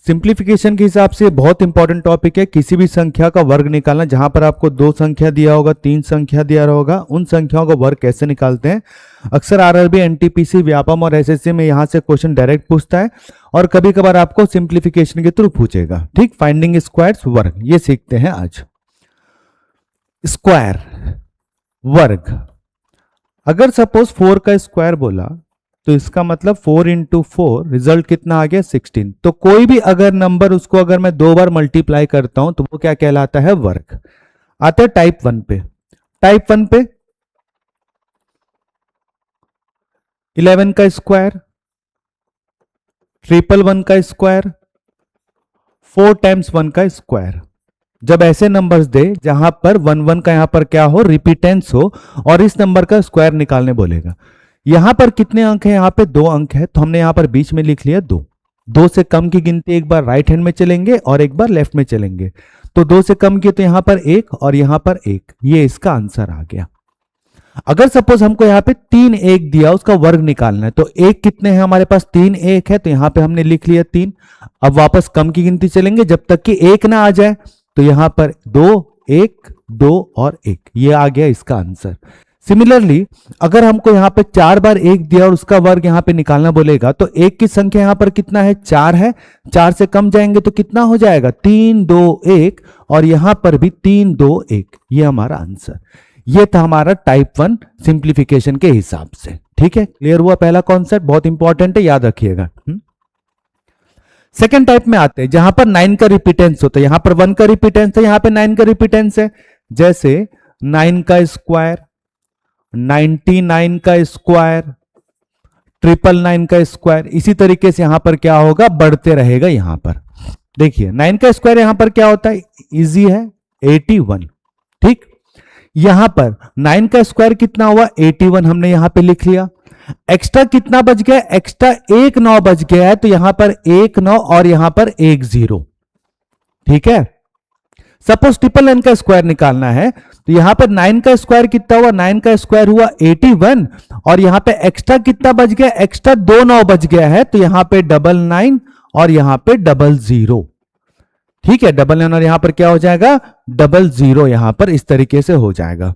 Simplification के हिसाब से बहुत इंपॉर्टेंट टॉपिक है। किसी भी संख्या का वर्ग निकालना, जहां पर आपको 2 संख्या दिया होगा, 3 संख्या दिया होगा, उन संख्याओं का वर्ग कैसे निकालते हैं। अक्सर आरआरबी, एनटीपीसी, व्यापम और एसएससी में यहां से क्वेश्चन डायरेक्ट पूछता है और कभी कभार आपको सिंप्लीफिकेशन के थ्रू पूछेगा। ठीक, फाइंडिंग स्क्वायर्स, वर्ग, ये सीखते हैं आज। स्क्वायर, वर्ग। अगर सपोज 4 का स्क्वायर बोला तो इसका मतलब 4 इंटू 4 रिजल्ट कितना आ गया 16। तो कोई भी अगर नंबर, उसको अगर मैं 2 बार मल्टीप्लाई करता हूं तो वो क्या कहलाता है, वर्ग। आते हैं टाइप 1 पे। टाइप 1 पे 11 का स्क्वायर, 111 का स्क्वायर, 4 टाइम्स 1 का स्क्वायर। जब ऐसे नंबर्स दे जहां पर 1 का यहां पर क्या हो, रिपीटेंस हो, और इस नंबर का स्क्वायर निकालने बोलेगा। यहां पर कितने अंक है, यहां पे 2 अंक है, तो हमने यहां पर बीच में लिख लिया 2। 2 से कम की गिनती एक बार राइट हैंड में चलेंगे और एक बार लेफ्ट में चलेंगे। तो 2 से कम की तो यहां पर 1 और यहां पर 1, ये इसका आंसर आ गया। अगर सपोज हमको यहां पे 3 1 दिया, उसका वर्ग निकालना है, तो 1 कितने हैं हमारे पास, 3 1 है, तो यहां पे हमने लिख लिया 3। अब वापस कम की गिनती चलेंगे जब तक कि 1 ना आ जाए, तो यहां पर 2 1 2 और 1, ये आ गया इसका आंसर। सिमिलरली अगर हमको यहां पे 4 बार 1 दिया और उसका वर्ग यहां पे निकालना बोलेगा, तो 1 की संख्या यहां पर कितना है, 4 है। 4 से कम जाएंगे तो कितना हो जाएगा, 3 2 1, और यहां पर भी 3 2 1, ये हमारा आंसर। ये था हमारा टाइप 1 सिंप्लीफिकेशन के हिसाब से। ठीक है, क्लियर हुआ पहला कॉन्सेप्ट, बहुत इंपॉर्टेंट है, याद रखिएगा। सेकेंड टाइप में आते हैं जहां पर 9 का रिपीटेंस होता है। यहां पर 1 का रिपीटेंस है, यहां पर 9 का रिपीटेंस है। जैसे 9 का स्क्वायर, 99 का स्क्वायर, 999 का स्क्वायर। इसी तरीके से यहां पर क्या होगा, बढ़ते रहेगा। यहां पर देखिए 9 का स्क्वायर यहां पर क्या होता है, इजी है, 81। ठीक, यहां पर 9 का स्क्वायर कितना हुआ, 81, हमने यहां पे लिख लिया। एक्स्ट्रा कितना बच गया, एक्स्ट्रा 1 9 बच गया है, तो यहां पर 1 9 और यहां पर 1 0। ठीक है, सपोज 999 का स्क्वायर निकालना है, तो यहां पर 9 का स्क्वायर कितना हुआ, 9 का स्क्वायर हुआ 81, और यहां पे एक्स्ट्रा कितना बच गया, एक्स्ट्रा 2 9 बच गया है, तो यहां पे 99 और यहां पे 00। ठीक है, 99 और यहां पर क्या हो जाएगा, 00, यहां पर इस तरीके से हो जाएगा।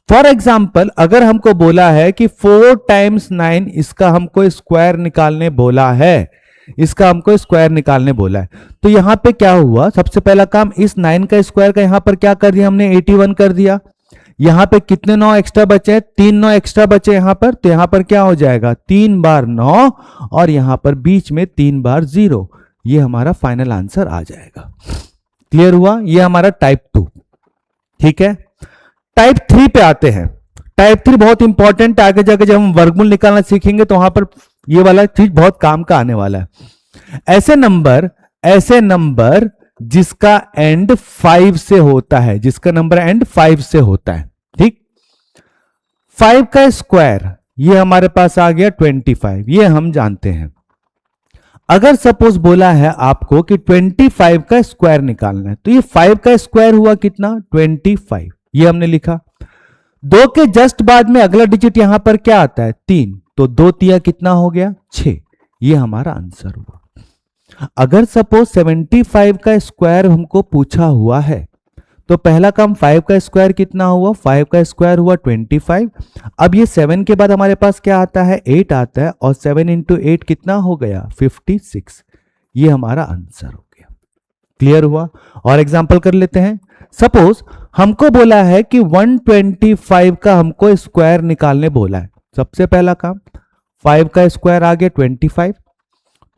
फॉर एग्जाम्पल अगर हमको बोला है कि 4 टाइम्स 9, इसका हमको स्क्वायर निकालने बोला है, इसका हमको स्क्वायर निकालने बोला है, तो यहां पे क्या हुआ, सबसे पहला काम, इस 9 का स्क्वायर का यहां पर क्या कर दिया हमने, 81 कर दिया। यहां पे कितने 9 एक्स्ट्रा बचे, 3 9 एक्स्ट्रा बचे यहां पर, तो यहां पर क्या हो जाएगा, 3 बार 9 और यहां पर बीच में 3 बार 0, ये हमारा फाइनल आंसर आ जाएगा। क्लियर हुआ, ये हमारा टाइप 2। ठीक है, टाइप 3 पे आते हैं। टाइप 3 बहुत इंपॉर्टेंट, आगे जाके जब हम वर्गमूल निकालना सीखेंगे तो वहां पर ये वाला चीज बहुत काम का आने वाला है। ऐसे नंबर जिसका एंड 5 से होता है, जिसका नंबर एंड 5 से होता है। ठीक, 5 का स्क्वायर ये हमारे पास आ गया 25, ये हम जानते हैं। अगर सपोज बोला है आपको कि 25 का स्क्वायर निकालना है, तो ये 5 का स्क्वायर हुआ कितना, 25, ये हमने लिखा। 2 के जस्ट बाद में अगला डिजिट यहां पर क्या आता है, 3, तो 2 तिया कितना हो गया, 6, ये हमारा आंसर हुआ। अगर सपोज 75 का स्क्वायर हमको पूछा हुआ है, तो पहला काम 5 का स्क्वायर कितना हुआ, 5 का स्क्वायर हुआ 25। अब ये 7 के बाद हमारे पास क्या आता है, 8 आता है, और 7 इंटू 8 कितना हो गया, 56, ये हमारा आंसर हो गया। क्लियर हुआ, और एग्जांपल कर लेते हैं। सपोज हमको बोला है कि 125 का हमको स्क्वायर निकालने बोला है। सबसे पहला काम 5 का स्क्वायर आ गया 25।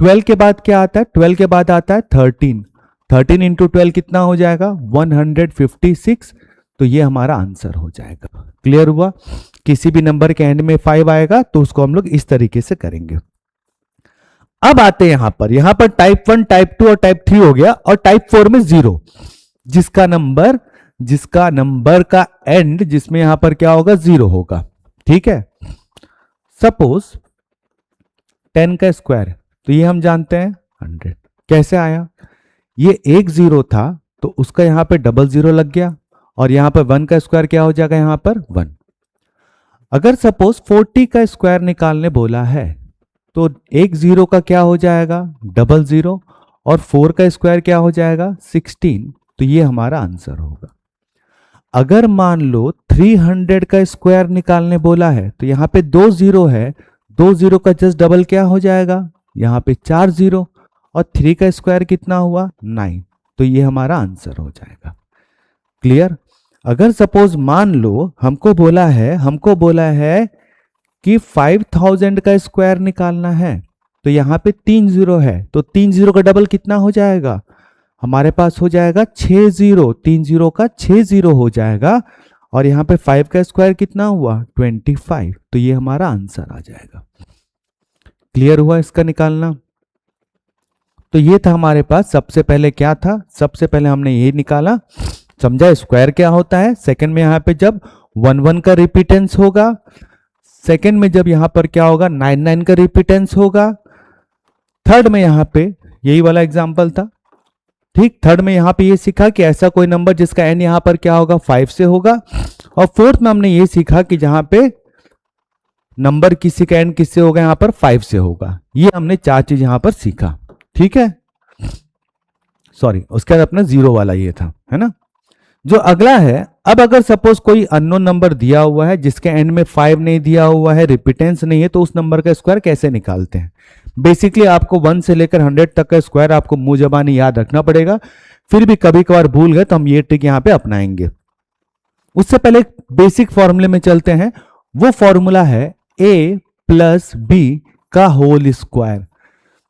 12 के बाद क्या आता है, 12 के बाद आता है 13। 13 इंटू 12 कितना हो जाएगा, 156, तो ये हमारा आंसर हो जाएगा। क्लियर हुआ, किसी भी नंबर के एंड में 5 आएगा तो उसको हम लोग इस तरीके से करेंगे। अब आते हैं यहां पर टाइप 1, टाइप 2 और टाइप 3 हो गया, और टाइप 4 में 0, जिसका नंबर का एंड जिसमें यहां पर क्या होगा, 0 होगा। ठीक है, सपोज 10 का स्क्वायर, तो ये हम जानते हैं 100। कैसे आया, ये एक 0 था तो उसका यहां पे 00 लग गया, और यहां पर 1 का स्क्वायर क्या हो जाएगा, यहां पर 1। अगर सपोज 40 का स्क्वायर निकालने बोला है, तो एक 0 का क्या हो जाएगा, 00, और 4 का स्क्वायर क्या हो जाएगा 16, तो ये हमारा आंसर होगा। अगर मान लो 300 का स्क्वायर निकालने बोला है तो यहाँ पे 2 जीरो है, 2 जीरो का जस्ट डबल क्या हो जाएगा, यहाँ पे 4 जीरो, और 3 का स्क्वायर कितना हुआ 9, तो ये हमारा आंसर हो जाएगा। क्लियर। अगर सपोज मान लो हमको बोला है कि 5000 का स्क्वायर निकालना है, तो यहाँ पे 3 जीरो है, तो 3 जीरो का डबल कितना हो जाएगा, हमारे पास हो जाएगा 6 जीरो, 3 जीरो का 6 जीरो हो जाएगा, और यहाँ पे 5 का स्क्वायर कितना हुआ 25, तो ये हमारा आंसर आ जाएगा। क्लियर हुआ इसका निकालना। तो ये था हमारे पास, सबसे पहले क्या था, सबसे पहले हमने ये निकाला, समझा स्क्वायर क्या होता है। सेकंड में यहाँ पे जब 1 1 का रिपीटेंस होगा, सेकंड में जब यहाँ पर क्या होगा 9 9 का रिपीटेंस होगा, थर्ड में यहाँ पे यही वाला एग्जाम्पल था, ठीक। थर्ड में यहाँ पे ये सीखा कि ऐसा कोई नंबर जिसका एंड यहाँ पर क्या होगा 5 से होगा, और फोर्थ में हमने ये सीखा कि जहां पे नंबर किसी का एंड किससे होगा यहाँ पर 5 से होगा। ये हमने 4 चीज यहाँ पर सीखा, ठीक है। सॉरी, उसके बाद अपना जीरो वाला ये था, है ना। जो अगला है, अब अगर सपोज कोई अननोन नंबर दिया हुआ है जिसके एंड में 5 नहीं दिया हुआ है, रिपीटेंस नहीं है, तो उस नंबर का स्क्वायर कैसे निकालते हैं। बेसिकली आपको 1 से लेकर 100 तक का स्क्वायर आपको मुंह जबानी याद रखना पड़ेगा, फिर भी कभी कभार भूल गए तो हम ये ट्रिक यहां पे अपनाएंगे। उससे पहले एक बेसिक फॉर्मूले में चलते हैं, वो फॉर्मूला है a प्लस बी का होल स्क्वायर।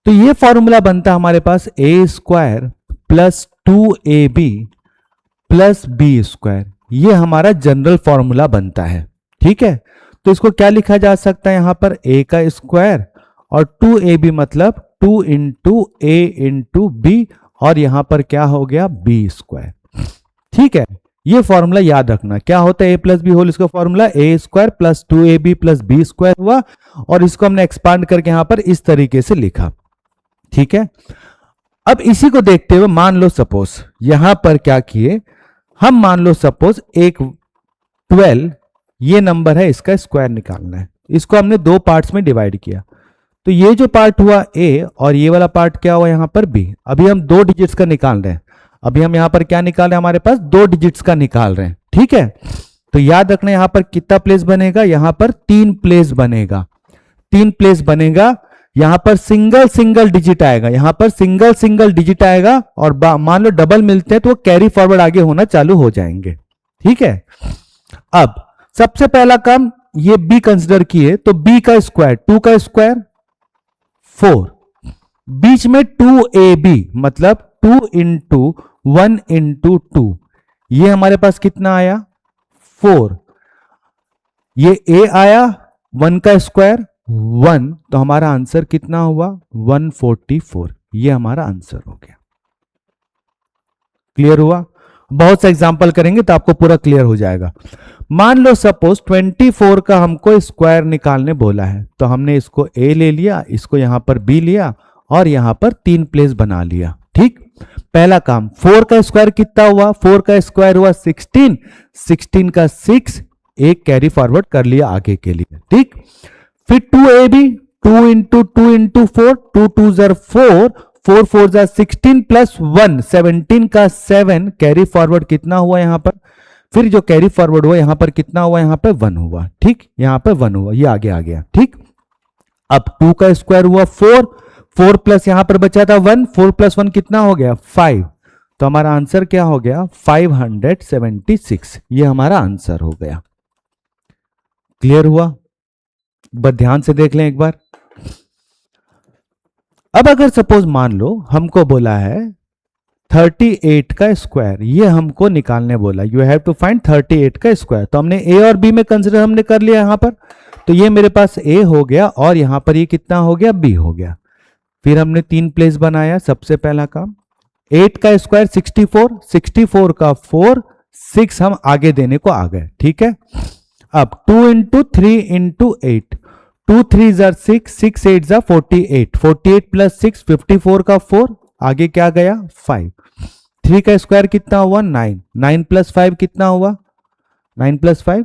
तो ये फॉर्मूला बनता है हमारे पास a square plus 2ab plus B square, ये हमारा जनरल फॉर्मूला बनता है, ठीक है। तो इसको क्या लिखा जा सकता है यहां पर a का स्क्वायर और 2ab मतलब 2 इंटू ए इंटू बी, और यहां पर क्या हो गया b स्क्वायर, ठीक है। ये फॉर्मूला याद रखना, क्या होता है a प्लस बी होल, इसका formula a square plus 2ab plus B square हुआ, और इसको हमने एक्सपांड करके यहां पर इस तरीके से लिखा, ठीक है। अब इसी को देखते हुए मान लो सपोज यहां पर क्या किए हम, मान लो सपोज एक 12 ये नंबर है, इसका स्क्वायर निकालना है, इसको हमने दो पार्ट्स में डिवाइड किया, तो ये जो पार्ट हुआ a और ये वाला पार्ट क्या हुआ यहां पर b। अभी हम 2 डिजिट्स का निकाल रहे हैं, अभी हम यहां पर क्या निकाल रहे हैं, हमारे पास 2 डिजिट्स का निकाल रहे हैं, ठीक है। तो याद रखना यहां पर कितना प्लेस बनेगा, यहां पर 3 प्लेस बनेगा, 3 प्लेस बनेगा, यहां पर सिंगल सिंगल डिजिट आएगा, यहां पर सिंगल सिंगल डिजिट आएगा, और मान लो डबल मिलते हैं तो वो कैरी फॉरवर्ड आगे होना चालू हो जाएंगे, ठीक है। अब सबसे पहला काम ये b कंसिडर किए, तो b का स्क्वायर 2 का स्क्वायर 4, बीच में 2ab मतलब 2 इंटू 1 इंटू 2, ये हमारे पास कितना आया 4, ये a आया 1 का स्क्वायर 1, तो हमारा आंसर कितना हुआ 144, ये हमारा आंसर हो गया। क्लियर हुआ। बहुत से एग्जांपल करेंगे तो आपको पूरा क्लियर हो जाएगा। मान लो सपोज 24 का हमको स्क्वायर निकालने बोला है, तो हमने इसको a ले लिया, इसको यहां पर b लिया, और यहां पर 3 प्लेस बना लिया, ठीक। पहला काम 4 का स्क्वायर कितना हुआ, 4 का स्क्वायर हुआ 16, 16 का 6 एक कैरी फॉरवर्ड कर लिया आगे के लिए, ठीक। फिर 2ab 2 into 2 into 4, 2 2 jar 4, 4 4 jar 16 plus 1 17 का 7 कैरी फॉरवर्ड कितना हुआ यहां पर, फिर जो कैरी फॉरवर्ड हुआ यहां पर कितना हुआ, यहां पर 1 हुआ, ठीक, यहां पर 1 हुआ, ये आगे आ गया, ठीक। अब 2 का स्क्वायर हुआ 4, 4 प्लस यहां पर बचा था 1, 4 प्लस 1 कितना हो गया 5, तो हमारा आंसर क्या हो गया 576, ये हमारा आंसर हो गया। क्लियर हुआ। बस ध्यान से देख लें एक बार। अब अगर सपोज मान लो हमको बोला है 38 का स्क्वायर, ये हमको निकालने बोला, यू हैव टू फाइंड 38 का स्क्वायर, तो हमने a और b में कंसिडर हमने कर लिया यहां पर, तो ये मेरे पास a हो गया, और यहां पर ये कितना हो गया b हो गया। फिर हमने 3 प्लेस बनाया, सबसे पहला काम 8 का स्क्वायर 64, 64 का 4 6 हम आगे देने को आ गए, ठीक है। अब 2 into 3 into 8, 2 3 jar 6, 6 8 jar 48, 48 plus 6 54 का 4 आगे क्या गया 5, 3 का स्क्वायर कितना हुआ 9, 9 प्लस 5 कितना हुआ 9 प्लस 5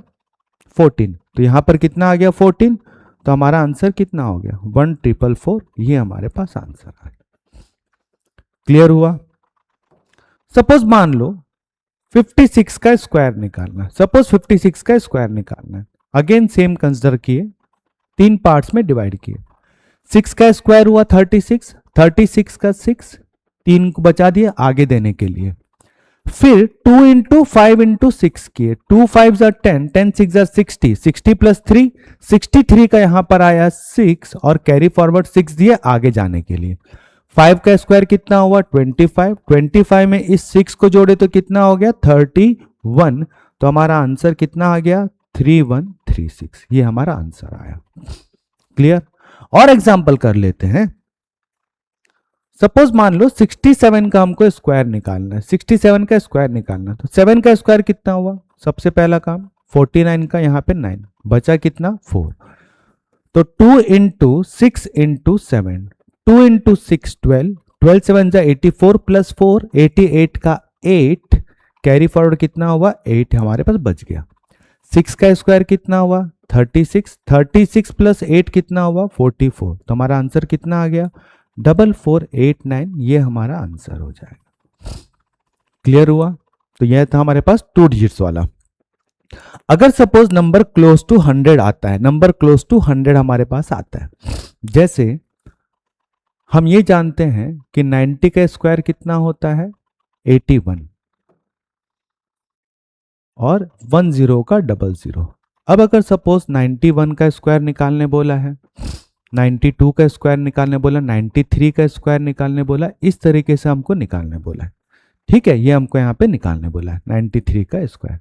14, तो यहां पर कितना आ गया 14, तो हमारा आंसर कितना हो गया 1444, ये हमारे पास आंसर आ गया। क्लियर हुआ? सपोज मान लो 56 का स्क्वायर निकालना है, सपोज 56 का स्क्वायर निकालना है। अगेन सेम कंसिडर किए, 3 पार्ट्स में डिवाइड किए। 6 का स्क्वायर हुआ 36, 36 का 6, 3 को बचा दिए आगे देने के लिए। फिर 2 इंटू 5 इंटू 6 किए, 2 5 10, 10 6 60, 60 प्लस 3, 63 का यहां पर आया 6 और कैरी फॉरवर्ड 6 दिए आगे जाने के लिए। 5 का स्क्वायर कितना हुआ 25, 25 में इस 6 को जोड़े तो कितना हो गया 31, तो हमारा आंसर कितना आ गया 3136, ये हमारा आंसर आया। क्लियर? और एग्जांपल कर लेते हैं। सपोज मान लो 67 का हमको स्क्वायर निकालना है, 67 का स्क्वायर निकालना है, तो 7 का स्क्वायर कितना हुआ, सबसे पहला काम 49 का यहां पे 9 बचा कितना 4, तो 2 इंटू 6 इंटू 7, 2 इंटू 6 12, 12 7 जा 84 प्लस 4 88 का 8, कैरी फॉरवर्ड कितना हुआ 8 हमारे पास बच गया। 6 का स्क्वायर कितना हुआ 36, 36 प्लस 8 कितना हुआ 44, तो हमारा आंसर कितना आ गया 4489, ये हमारा आंसर हो जाएगा। क्लियर हुआ? तो यह था हमारे पास 2 डिजिट्स वाला। अगर सपोज नंबर क्लोज टू 100 आता है, नंबर क्लोज टू 100 हमारे पास आता है, जैसे हम ये जानते हैं कि 90 का स्क्वायर कितना होता है 81 और 10 का 00। अब अगर सपोज 91 का स्क्वायर निकालने बोला है, 92 का स्क्वायर निकालने बोला, 93 का स्क्वायर निकालने बोला, इस तरीके से हमको निकालने बोला है। ठीक है, ये हमको यहाँ पे निकालने बोला है 93 का स्क्वायर।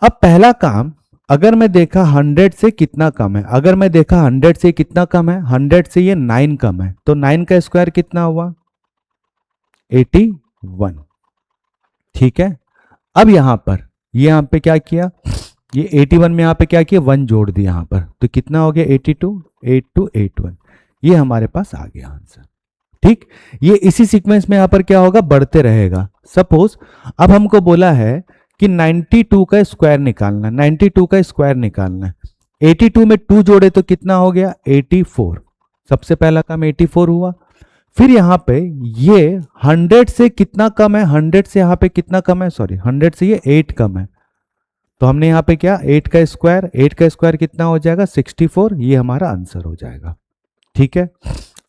अब पहला काम, अगर मैं देखा 100 से कितना कम है, अगर मैं देखा 100 से कितना कम है, 100 से ये 9 कम है, तो 9 का स्क्वायर कितना हुआ 81। ठीक है, अब यहां पर ये यहाँ पे क्या किया, ये 81 में यहाँ पे क्या किया 1 जोड़ दिया यहाँ पर, तो कितना हो गया 82, 82 81, ये हमारे पास आ गया आंसर। ठीक, ये इसी सीक्वेंस में यहाँ पर क्या होगा बढ़ते रहेगा। सपोज अब हमको बोला है कि 92 का स्क्वायर निकालना, 92 का स्क्वायर निकालना है, 82 में 2 जोड़े तो कितना हो गया 84, सबसे पहला काम 84 हुआ। फिर यहाँ पे ये 100 से कितना कम है, 100 से यहाँ पे कितना कम है, सॉरी 100 से ये 8 कम है, तो हमने यहाँ पे क्या 8 का स्क्वायर, 8 का स्क्वायर कितना हो जाएगा 64, ये हमारा आंसर हो जाएगा। ठीक है,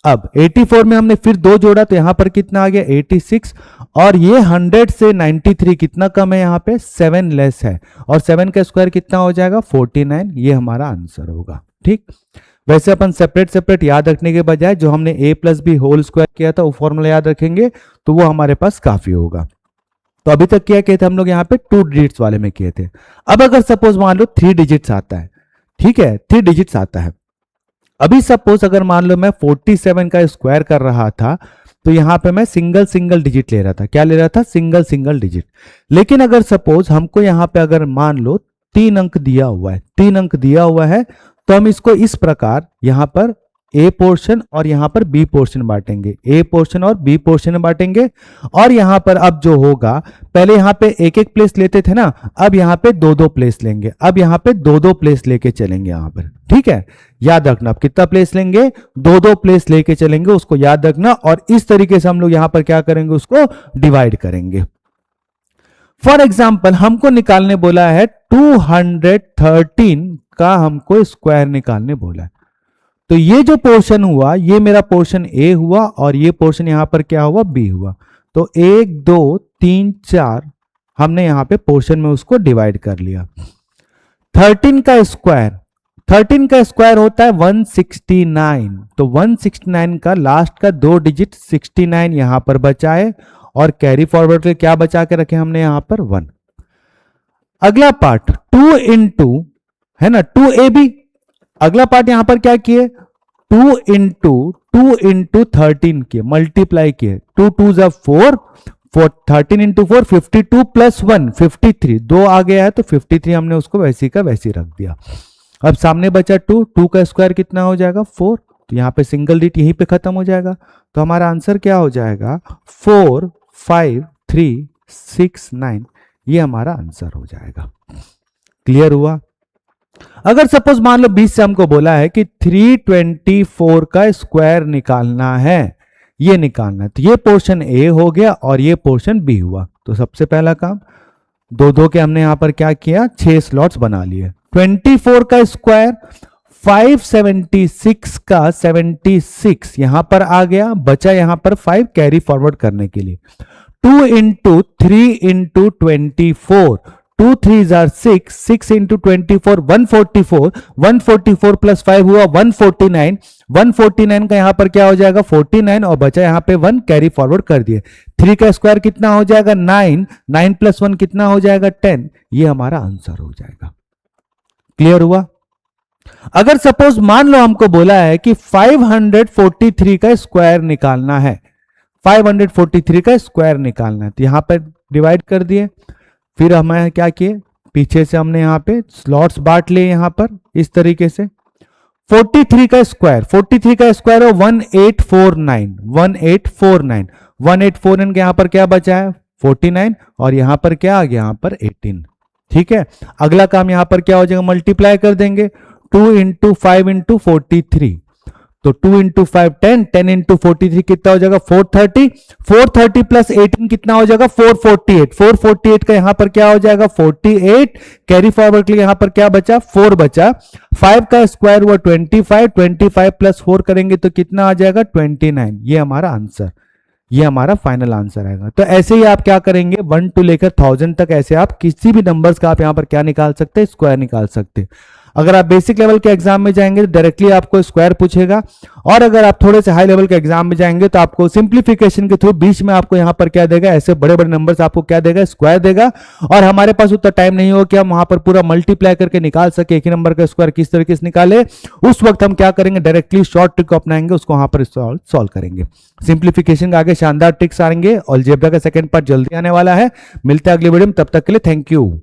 अब 84 में हमने फिर 2 जोड़ा तो यहां पर कितना आ गया 86, और ये 100 से 93 कितना कम है, यहाँ पे 7 लेस है, और 7 का स्क्वायर कितना हो जाएगा 49, ये हमारा आंसर होगा। ठीक, वैसे अपन सेपरेट सेपरेट याद रखने के बजाय जो हमने a plus B whole square किया था वो फॉर्मूला याद रखेंगे तो वो हमारे पास काफी होगा। तो अभी तक क्या किए थे हम लोग यहाँ पे 2 डिजिट्स वाले में किए थे। अब अगर सपोज मान लो 3 डिजिट्स आता है, ठीक है 3 डिजिट्स आता है, अभी सपोज अगर मान लो मैं 47 का स्क्वायर कर रहा था तो यहां पे मैं सिंगल डिजिट ले रहा था, क्या ले रहा था सिंगल डिजिट। लेकिन अगर सपोज हमको यहां पे अगर मान लो 3 अंक दिया हुआ है, 3 अंक दिया हुआ है, तो हम इसको इस प्रकार यहां पर ए पोर्शन और यहां पर बी पोर्शन बांटेंगे, ए पोर्शन और बी पोर्शन बांटेंगे। और यहां पर अब जो होगा, पहले यहां पे एक एक प्लेस लेते थे ना, अब यहां पे 2-2 प्लेस लेंगे, अब यहां पे 2-2 प्लेस लेके चलेंगे यहां पर। ठीक है, याद रखना आप कितना प्लेस लेंगे, 2-2 प्लेस लेके चलेंगे, उसको याद रखना। और इस तरीके से हम लोग यहां पर क्या करेंगे, उसको डिवाइड करेंगे। फॉर एग्जाम्पल हमको निकालने बोला है 213 का हमको स्क्वायर निकालने बोला है, तो ये जो पोर्शन हुआ ये मेरा पोर्शन ए हुआ और ये पोर्शन यहां पर क्या हुआ बी हुआ। तो 1 2 3 4 हमने यहां पे पोर्शन में उसको डिवाइड कर लिया। 13 का स्क्वायर होता है 169, तो 169 का लास्ट का 2 डिजिट 69 यहां पर बचाए और कैरी फॉरवर्ड के क्या बचा के रखे हमने यहां पर 1। अगला पार्ट 2 इंटू है ना 2ab, अगला पार्ट यहां पर क्या किए 2 इंटू 13 किए, मल्टीप्लाई किए, 2 2 जा 4, 13 इंटू 4 52 प्लस 1 53, 2 आ गया है तो 53 हमने उसको वैसी का वैसी रख दिया। अब सामने बचा 2 का स्क्वायर कितना हो जाएगा 4, तो यहां पे सिंगल डिजिट यहीं पे खत्म हो जाएगा, तो हमारा आंसर क्या हो जाएगा 4 5 3 6 9, ये हमारा आंसर हो जाएगा। क्लियर हुआ? अगर सपोज मान लो 20 से हमको बोला है कि 324 का स्क्वायर निकालना है, ये निकालना है। तो ये पोर्शन ए हो गया और ये पोर्शन बी हुआ। तो सबसे पहला काम दो दो के हमने यहां पर क्या किया, 6 स्लॉट्स बना लिए। 24 का स्क्वायर 576 का 76 यहां पर आ गया, बचा यहां पर 5 कैरी फॉरवर्ड करने के लिए। 2 इंटू 3 इंटू 24, 2 3 6, 6 इंटू 24 144, 144 प्लस 5 हुआ 149, 149 का यहां पर क्या हो जाएगा 49 और बचा यहां पे 1 कैरी फॉरवर्ड कर दिए। 3 का स्क्वायर कितना हो जाएगा 9, 9 प्लस 1 कितना हो जाएगा 10। ये हमारा आंसर हो जाएगा। क्लियर हुआ? अगर सपोज मान लो हमको बोला है कि 543 का स्क्वायर निकालना है, 543 का स्क्वायर निकालना है, तो यहां पर डिवाइड कर दिए। फिर हमें क्या किए, पीछे से हमने यहां पे स्लॉट्स बांट लिए यहां पर इस तरीके से। 43 का स्क्वायर, 43 का स्क्वायर है 1849, 1849, 1849 के यहां पर क्या बचा है 49 और यहां पर क्या आ गया यहां पर 18। ठीक है, अगला काम यहां पर क्या हो जाएगा, मल्टीप्लाई कर देंगे। 2 इंटू 5 इंटू 43, तो 2 इंटू 5 10, 10 इंटू 43 कितना हो जाएगा 430, 430 प्लस 18 कितना हो जाएगा 448, 448 का यहां पर क्या हो जाएगा 48, कैरी फॉरवर्ड के लिए यहां पर क्या बचा 4 बचा। 5 का स्क्वायर हुआ 25, 25 प्लस 4 करेंगे तो कितना आ जाएगा 29। ये हमारा आंसर, ये हमारा फाइनल आंसर आएगा। तो ऐसे ही आप क्या करेंगे 1 to लेकर 1000 तक ऐसे आप किसी भी नंबर्स का आप यहां पर क्या निकाल सकते हैं, स्क्वायर निकाल सकते हैं। अगर आप बेसिक लेवल के एग्जाम में जाएंगे तो डायरेक्टली आपको स्क्वायर पूछेगा, और अगर आप थोड़े से हाई लेवल के एग्जाम में जाएंगे तो आपको सिंप्लीफिकेशन के थ्रू बीच में आपको यहां पर क्या देगा, ऐसे बड़े बड़े नंबर्स आपको क्या देगा, स्क्वायर देगा। और हमारे पास उतना टाइम नहीं हो कि हम वहां पर पूरा मल्टीप्लाई करके निकाल सके एक ही नंबर का स्क्वायर किस तरीके से निकाले। उस वक्त हम क्या करेंगे, डायरेक्टली शॉर्ट ट्रिक अपनाएंगे, उसको वहां पर सॉल्व करेंगे। सिंप्लीफिकेशन के आगे शानदार ट्रिक्स आएंगे। अलजेब्रा का सेकंड पार्ट जल्दी आने वाला है। मिलते हैं अगली वीडियो में, तब तक के लिए थैंक यू।